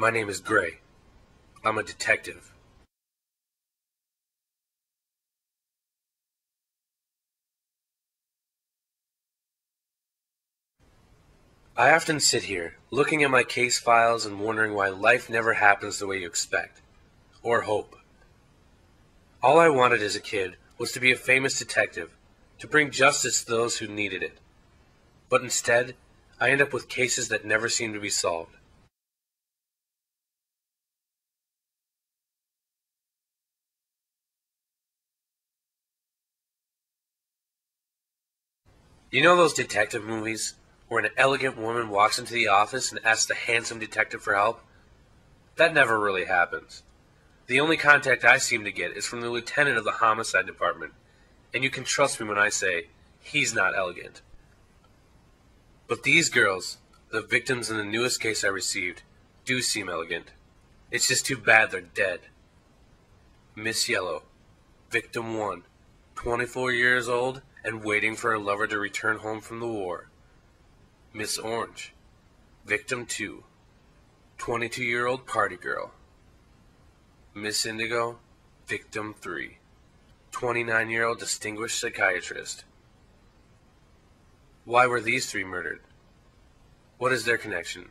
My name is Gray. I'm a detective. I often sit here, looking at my case files and wondering why life never happens the way you expect, or hope. All I wanted as a kid was to be a famous detective, to bring justice to those who needed it. But instead, I end up with cases that never seem to be solved. You know those detective movies where an elegant woman walks into the office and asks the handsome detective for help? That never really happens. The only contact I seem to get is from the lieutenant of the homicide department, and you can trust me when I say he's not elegant. But these girls, the victims in the newest case I received, do seem elegant. It's just too bad they're dead. Miss Yellow, Victim 1, 24 years old and waiting for her lover to return home from the war. Miss Orange, Victim 2, 22-year-old party girl. Miss Indigo, Victim 3, 29-year-old distinguished psychiatrist. Why were these three murdered? What is their connection?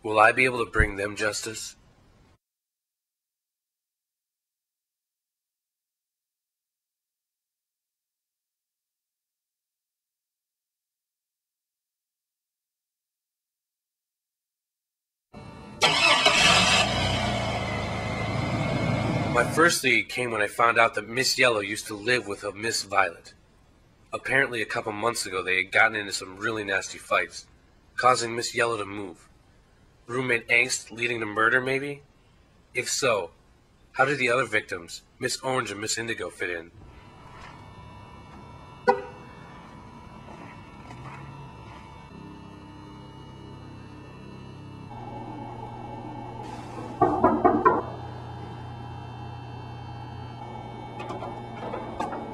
Will I be able to bring them justice? My first lead came when I found out that Miss Yellow used to live with a Miss Violet. Apparently a couple months ago they had gotten into some really nasty fights, causing Miss Yellow to move. Roommate angst leading to murder, maybe? If so, how did the other victims, Miss Orange and Miss Indigo, fit in?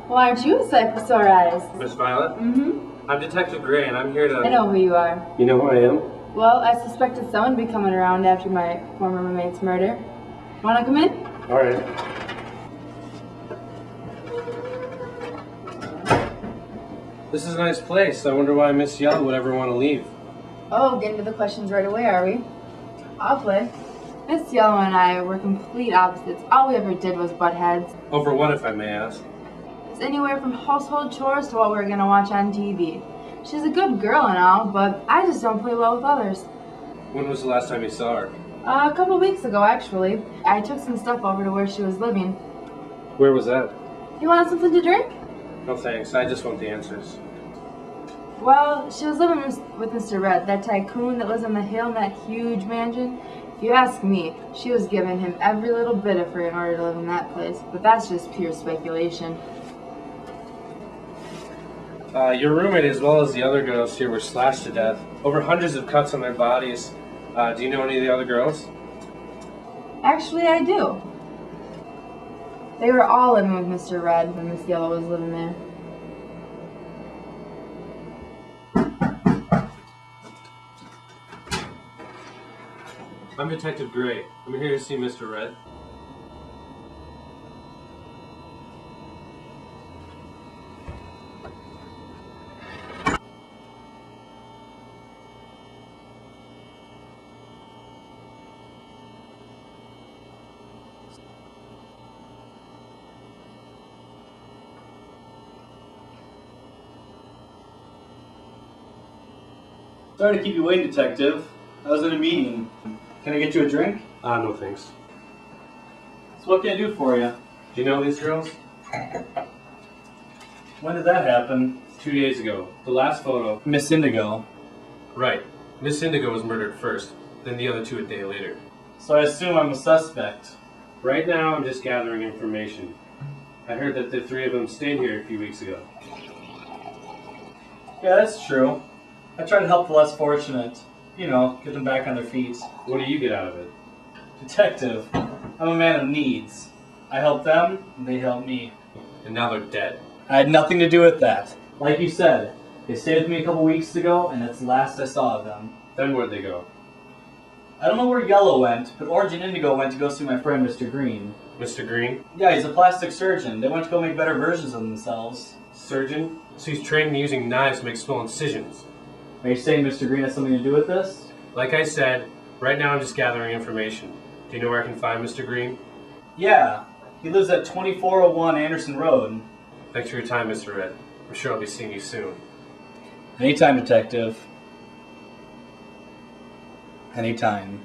Why aren't you a sight for sore eyes? Miss Violet? Mm-hmm. I'm Detective Gray, and I'm here to... I know who you are. You know who I am? Well, I suspected someone would be coming around after my former roommate's murder. Wanna come in? Alright. This is a nice place. I wonder why Miss Yellow would ever want to leave. Oh, getting to the questions right away, are we? I'll play. Miss Yellow and I were complete opposites. All we ever did was butt heads. Over what, if I may ask? It's anywhere from household chores to what we're gonna watch on TV. She's a good girl and all, but I just don't play well with others. When was the last time you saw her? A couple weeks ago, actually. I took some stuff over to where she was living. Where was that? You want something to drink? No thanks, I just want the answers. Well, she was living with Mr. Red, that tycoon that lives on the hill in that huge mansion. If you ask me, she was giving him every little bit of her in order to live in that place, but that's just pure speculation. Your roommate, as well as the other girls here, were slashed to death. Over hundreds of cuts on their bodies. Do you know any of the other girls? Actually, I do. They were all living with Mr. Red when Miss Yellow was living there. I'm Detective Gray. I'm here to see Mr. Red. Sorry to keep you waiting, Detective. I was in a meeting. Can I get you a drink? No thanks. So what can I do for you? Do you know these girls? When did that happen? 2 days ago. The last photo. Miss Indigo. Right. Miss Indigo was murdered first, then the other two a day later. So I assume I'm a suspect. Right now I'm just gathering information. I heard that the three of them stayed here a few weeks ago. Yeah, that's true. I try to help the less fortunate. You know, get them back on their feet. What do you get out of it? Detective, I'm a man of needs. I help them, and they help me. And now they're dead. I had nothing to do with that. Like you said, they stayed with me a couple weeks ago, and that's the last I saw of them. Then where'd they go? I don't know where Yellow went, but Orange and Indigo went to go see my friend Mr. Green. Mr. Green? Yeah, he's a plastic surgeon. They went to go make better versions of themselves. Surgeon? So he's trained in using knives to make small incisions. Are you saying Mr. Green has something to do with this? Like I said, right now I'm just gathering information. Do you know where I can find Mr. Green? Yeah, he lives at 2401 Anderson Road. Thanks for your time, Mr. Red. I'm sure I'll be seeing you soon. Anytime, Detective. Anytime.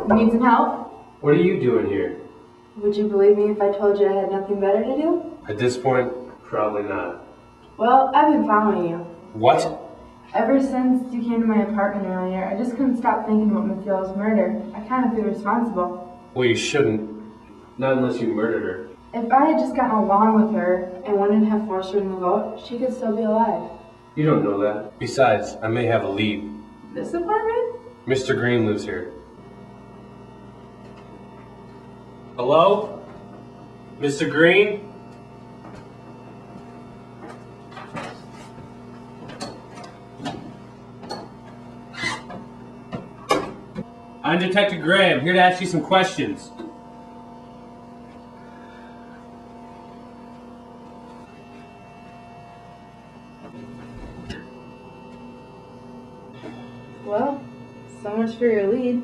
You need some help? What are you doing here? Would you believe me if I told you I had nothing better to do? At this point, probably not. Well, I've been following you. What? Ever since you came to my apartment earlier, I just couldn't stop thinking about Miss Yellow's murder. I kind of feel responsible. Well, you shouldn't. Not unless you murdered her. If I had just gotten along with her and wouldn't have forced her to move out, she could still be alive. You don't know that. Besides, I may have a lead. This apartment? Mr. Green lives here. Hello? Mr. Green? I'm Detective Gray. I'm here to ask you some questions. Well, so much for your lead.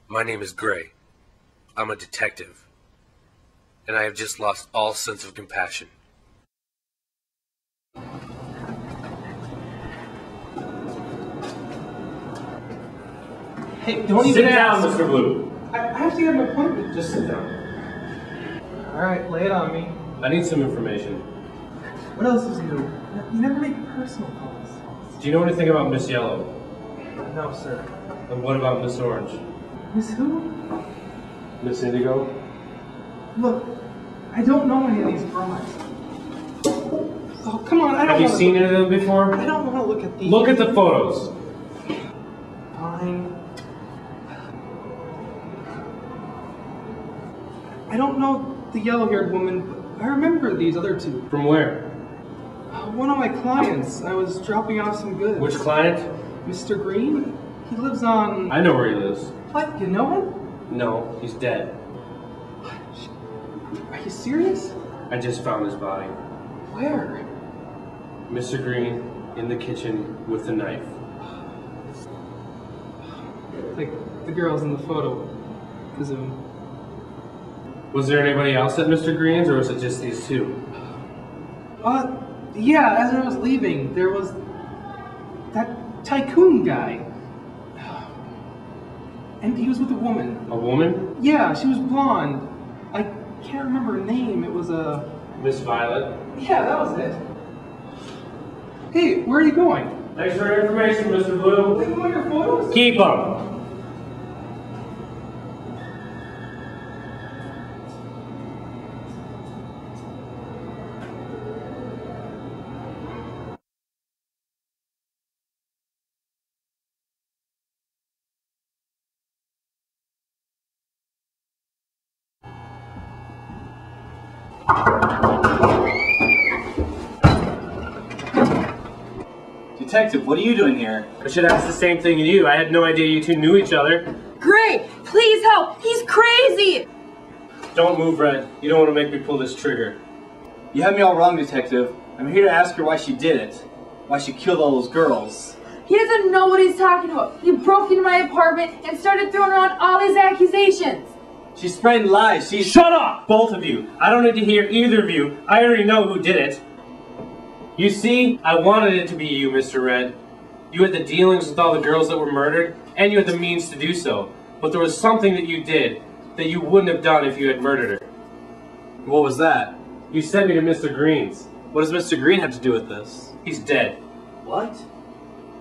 My name is Gray. I'm a detective. And I have just lost all sense of compassion. Hey, don't Sit even down, ask. Mr. Blue. I have to get an appointment. Just sit down. Alright, lay it on me. I need some information. What else is new? You never make personal calls. Do you know anything about Miss Yellow? No, sir. And what about Miss Orange? Miss who? Miss Indigo? Look, I don't know any of these broads. Oh, come on, I don't Have you wanna seen look- any of them before? I don't want to look at these. Look at the photos. Fine. I don't know the yellow-haired woman, but I remember these other two. From where? One of my clients. I was dropping off some goods. Which client? Mr. Green? He lives on... I know where he lives. What? You know him? No, he's dead. Are you serious? I just found his body. Where? Mr. Green in the kitchen with the knife. Like the girls in the photo. Presume. Was there anybody else at Mr. Green's, or was it just these two? Yeah, as I was leaving, there was that tycoon guy. And he was with a woman. A woman? Yeah, she was blonde. I can't remember her name. It was a... Miss Violet. Yeah, that was it. Hey, where are you going? Thanks for your information, Mr. Blue. Take one of your photos? Keep them. Detective, what are you doing here? I should ask the same thing of you. I had no idea you two knew each other. Gray, please help! He's crazy! Don't move, Red. You don't want to make me pull this trigger. You had me all wrong, Detective. I'm here to ask her why she did it. Why she killed all those girls. He doesn't know what he's talking about. He broke into my apartment and started throwing around all these accusations. She's spreading lies. She's... Shut up, both of you. I don't need to hear either of you. I already know who did it. You see, I wanted it to be you, Mr. Red. You had the dealings with all the girls that were murdered, and you had the means to do so. But there was something that you did that you wouldn't have done if you had murdered her. What was that? You sent me to Mr. Green's. What does Mr. Green have to do with this? He's dead. What?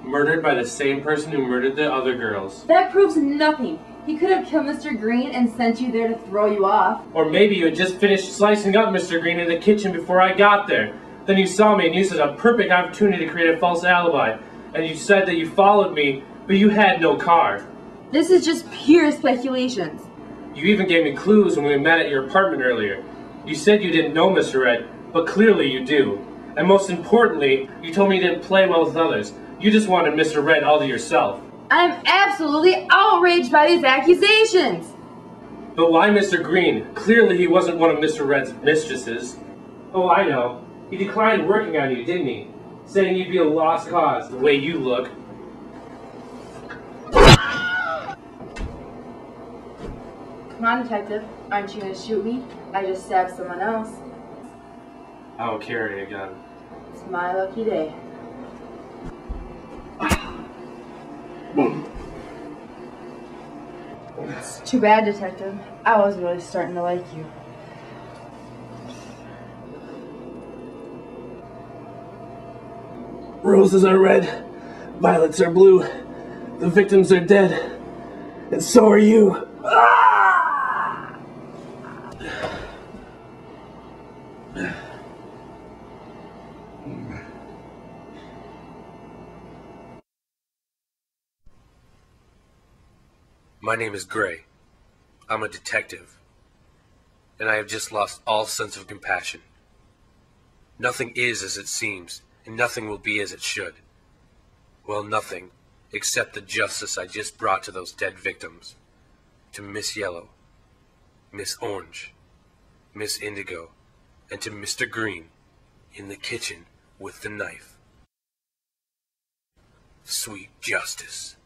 Murdered by the same person who murdered the other girls. That proves nothing. He could have killed Mr. Green and sent you there to throw you off. Or maybe you had just finished slicing up Mr. Green in the kitchen before I got there. Then you saw me and used it as a perfect opportunity to create a false alibi. And you said that you followed me, but you had no car. This is just pure speculations. You even gave me clues when we met at your apartment earlier. You said you didn't know Mr. Red, but clearly you do. And most importantly, you told me you didn't play well with others. You just wanted Mr. Red all to yourself. I'm absolutely outraged by these accusations. But why Mr. Green? Clearly he wasn't one of Mr. Red's mistresses. Oh, I know. He declined working on you, didn't he? Saying you'd be a lost cause, the way you look. Come on, detective. Aren't you going to shoot me? I just stabbed someone else. I don't carry a gun. It's my lucky day. It's too bad, detective. I was really starting to like you. Roses are red, violets are blue, the victims are dead, and so are you. My name is Gray. I'm a detective, and I have just lost all sense of compassion. Nothing is as it seems, and nothing will be as it should. Well, nothing, except the justice I just brought to those dead victims. To Miss Yellow, Miss Orange, Miss Indigo, and to Mr. Green, in the kitchen with the knife. Sweet justice.